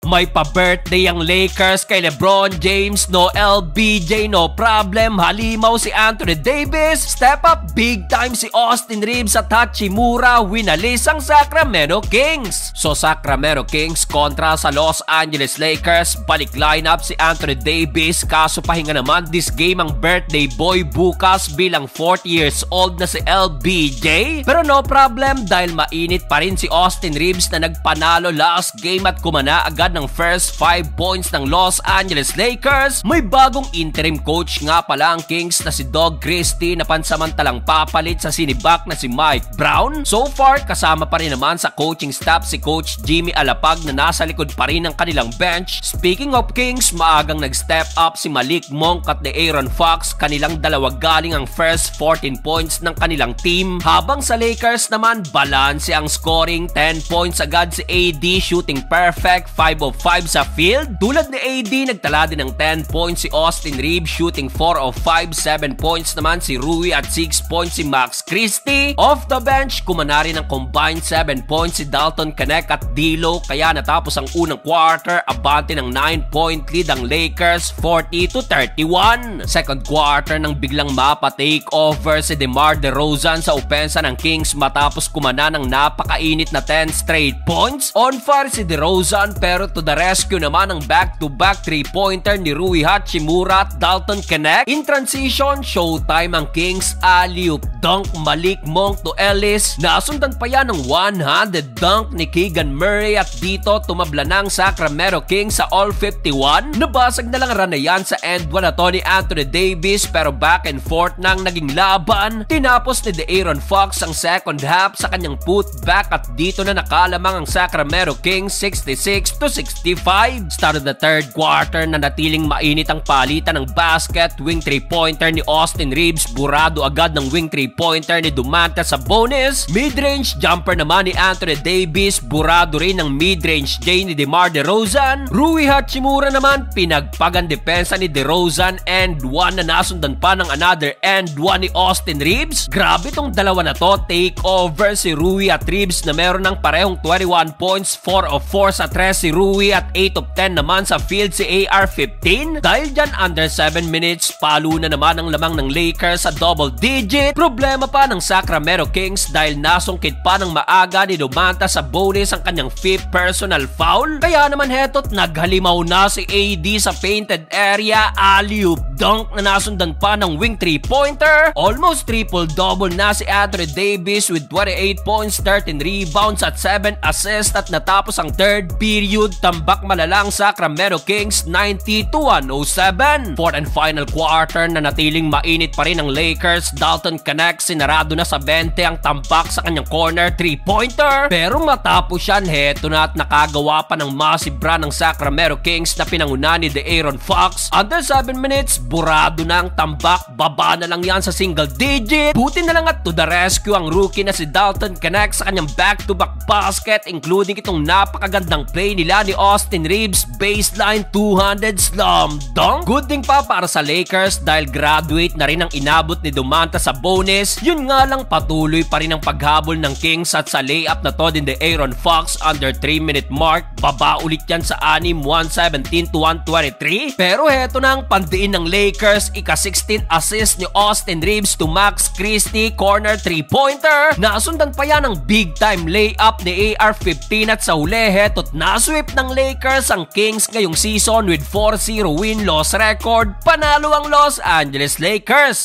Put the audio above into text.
May pa-birthday ang Lakers kay LeBron James, no LBJ, no problem. Halimaw si Anthony Davis, step up big time si Austin Reeves at Hachimura, winalis ang Sacramento Kings. So Sacramento Kings kontra sa Los Angeles Lakers, balik lineup si Anthony Davis, kaso pahinga naman this game ang birthday boy bukas bilang 40 years old na si LBJ. Pero no problem dahil mainit pa rin si Austin Reeves na nagpanalo last game at kumana agad ng first 5 points ng Los Angeles Lakers. May bagong interim coach nga pala ang Kings na si Doug Christie na pansamantalang papalit sa sinibak na si Mike Brown. So far, kasama pa rin naman sa coaching staff si Coach Jimmy Alapag na nasa likod pa rin ng kanilang bench. Speaking of Kings, maagang nag-step up si Malik Monk at De'Aaron Fox. Kanilang dalawa galing ang first 14 points ng kanilang team. Habang sa Lakers naman, balanse ang scoring. 10 points agad si AD, shooting perfect, 5 of 5 sa field. Tulad ni AD, nagtala din ng 10 points si Austin Reeves, shooting 4 of 5, 7 points naman si Rui at 6 points si Max Christie. Off the bench, kumana rin ng combined 7 points si Dalton Knecht at D'Lo, kaya natapos ang unang quarter, abante ng 9-point lead ang Lakers, 40-31. Second quarter nang biglang mapa-take over si DeMar DeRozan sa opensa ng Kings matapos kumana ng napakainit na 10 straight points. On fire si DeRozan pero to the rescue naman ang back-to-back 3-pointer ni Rui Hachimura at Dalton Knecht. In transition, showtime ang Kings, alley-oop dunk Malik Monk to Ellis. Nasundan pa yan ng one-handed dunk ni Keegan Murray at dito tumabla ng Sacramento Kings sa All-51. Nabasag na lang run na yan sa end 1 na to ni Anthony Davis pero back and forth nang naging laban. Tinapos ni De'Aaron Fox ang second half sa kanyang putback at dito na nakalamang ang Sacramento Kings 66-65. Start of the third quarter na natiling mainit ang palitan ng basket. Wing 3-pointer ni Austin Reeves, burado agad ng wing 3-pointer ni Domantas Sabonis. Mid-range jumper naman ni Anthony Davis, burado rin ng mid-range J ni DeMar DeRozan. Rui Hachimura naman, pinagpagan depensa ni DeRozan and one na nasundan pa ng another and one ni Austin Reeves. Grabe tong dalawa na to, take over si Rui at Reeves na meron ng parehong 21 points, 4 of 4 sa 3 si Rui at 8 of 10 naman sa field si AR-15. Dahil dyan under 7 minutes, palo na naman ang lamang ng Lakers sa double digit. Problema pa ng Sacramento Kings dahil nasungkit pa ng maaga ni Domantas Sabonis ang kanyang 5th personal foul. Kaya naman heto't naghalimaw na si AD sa painted area, alley-oop dunk na nasundan pa ng wing 3-pointer. Almost triple-double na si Anthony Davis with 28 points, 13 rebounds at 7 assists at natapos ang third period. Tambak malalang Sacramento Kings 90-107. Fourth and final quarter na natiling mainit pa rin ang Lakers. Dalton Knecht sinarado na sa 20 ang tambak sa kanyang corner 3-pointer. Pero matapos yan, heto na at nakagawa pa ng massive run ng Sacramento Kings na pinanguna ni De'Aaron Fox. Under 7 minutes, burado na ang tambak. Baba na lang yan sa single digit. Buti na lang at to the rescue ang rookie na si Dalton Knecht sa kanyang back-to-back basket, including itong napakagandang play nila ni Austin Reeves, baseline 200 slam dunk. Good thing pa para sa Lakers dahil graduate na rin ang inabot ni Domantas Sabonis. Yun nga lang, patuloy pa rin ang paghabol ng Kings at sa layup na to din De'Aaron Fox under 3-minute mark. Baba ulit yan sa 6, 117-123. Pero heto na ang pandiin ng Lakers, ika-16 assist ni Austin Reeves to Max Christie, corner 3-pointer. Nasundan pa yan ng big-time layup ni AR-15 at sa huli heto't nasweep ng Lakers ang Kings ngayong season with 4-0 win-loss record. Panalo ang Los Angeles Lakers.